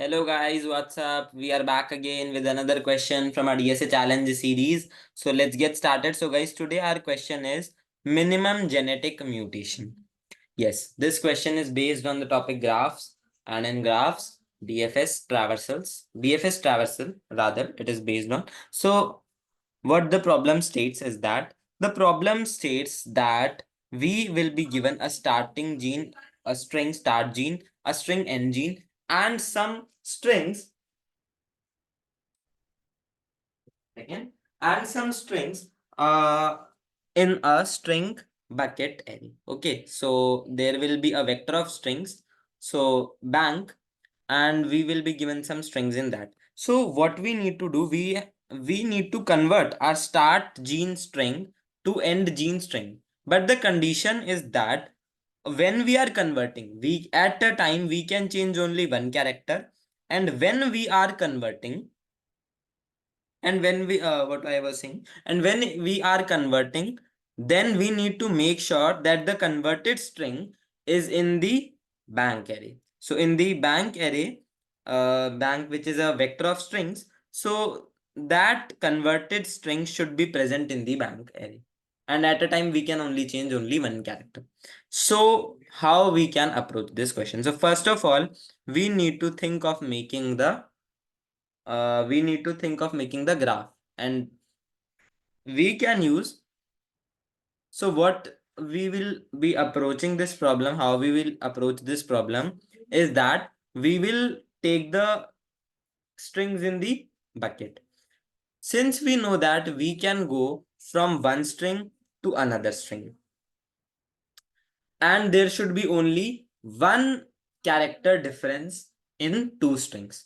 Hello guys, what's up? We are back again with another question from our DSA challenge series. So let's get started. So guys, today our question is minimum genetic mutation. Yes, this question is based on the topic graphs, and in graphs, DFS traversal rather it is based on. So what the problem states is that we will be given a starting gene, a string start gene, a string end gene, and some strings again, and some strings in a string bucket array. Okay, so there will be a vector of strings, so bank, and we will be given some strings in that. So what we need to do, we need to convert our start gene string to end gene string. But the condition is that when we are converting, we at a time we can change only one character, and when we are converting, and when we what I was saying, and when we are converting, then we need to make sure that the converted string is in the bank array. So in the bank array, bank, which is a vector of strings, so that converted string should be present in the bank array, and at a time we can only change only one character. So how we can approach this question? So first of all, we need to think of making the graph, and we can use. So what we will be approaching this problem, how we will approach this problem is that we will take the strings in the bucket. Since we know that we can go from one string to another string, and there should be only one character difference in two strings.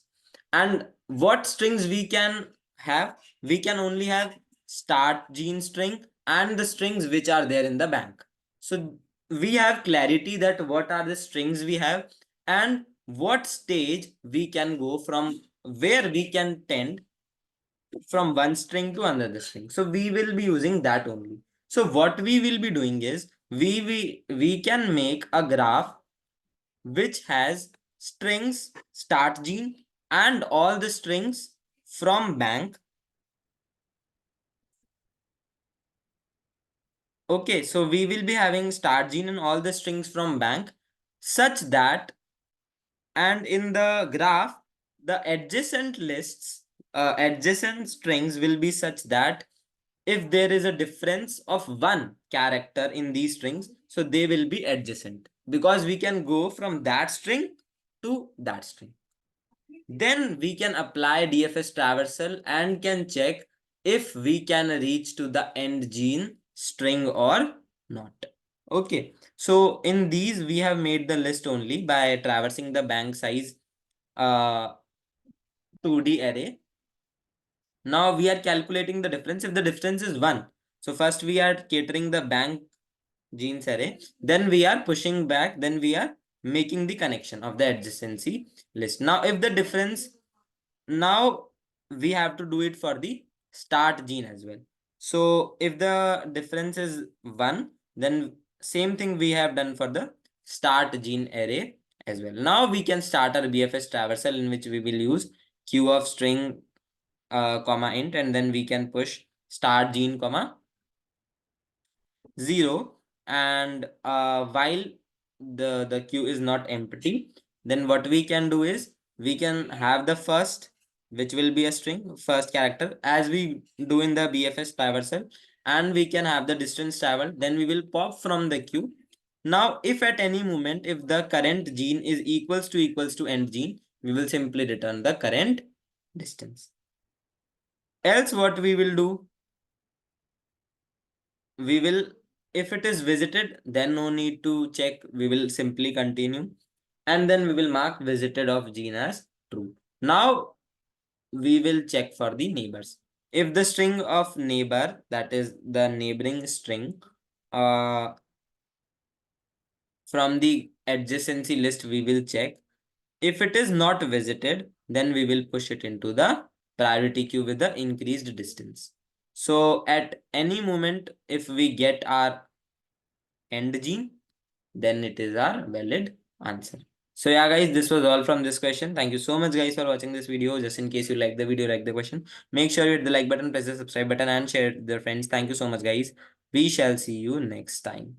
And what strings we can have? We can only have start gene string and the strings which are there in the bank. So we have clarity that what are the strings we have and what stage we can go from, where we can tend from one string to another string. So we will be using that only. So what we will be doing is we can make a graph which has strings start gene and all the strings from bank. Okay, so we will be having start gene and all the strings from bank, such that, and in the graph, the adjacent lists, adjacent strings will be such that if there is a difference of one character in these strings, so they will be adjacent, because we can go from that string to that string. Then we can apply DFS traversal and can check if we can reach to the end gene string or not. Okay, so in these we have made the list only by traversing the bank size 2D array. Now we are calculating the difference if the difference is 1. So first we are catering the bank genes array, then we are pushing back, then we are making the connection of the adjacency list. Now if the difference, now we have to do it for the start gene as well. So if the difference is 1, then same thing we have done for the start gene array as well. Now we can start our BFS traversal, in which we will use q of string comma int, and then we can push start gene comma 0, and while the queue is not empty, then what we can do is we can have the first, which will be a string, first character, as we do in the BFS traversal, and we can have the distance traveled, then we will pop from the queue. Now if at any moment, if the current gene is equals to end gene, we will simply return the current distance. Else what we will do, we will, if it is visited, then no need to check, we will simply continue, and then we will mark visited of gene as true. Now we will check for the neighbors. If the string of neighbor, that is the neighboring string, uh from the adjacency list, we will check. If it is not visited, then we will push it into the priority queue with the increased distance. So at any moment, if we get our end gene, then it is our valid answer. So yeah, guys, this was all from this question. Thank you so much, guys, for watching this video. Just in case you like the video, like the question, make sure you hit the like button, press the subscribe button, and share it with your friends. Thank you so much, guys. We shall see you next time.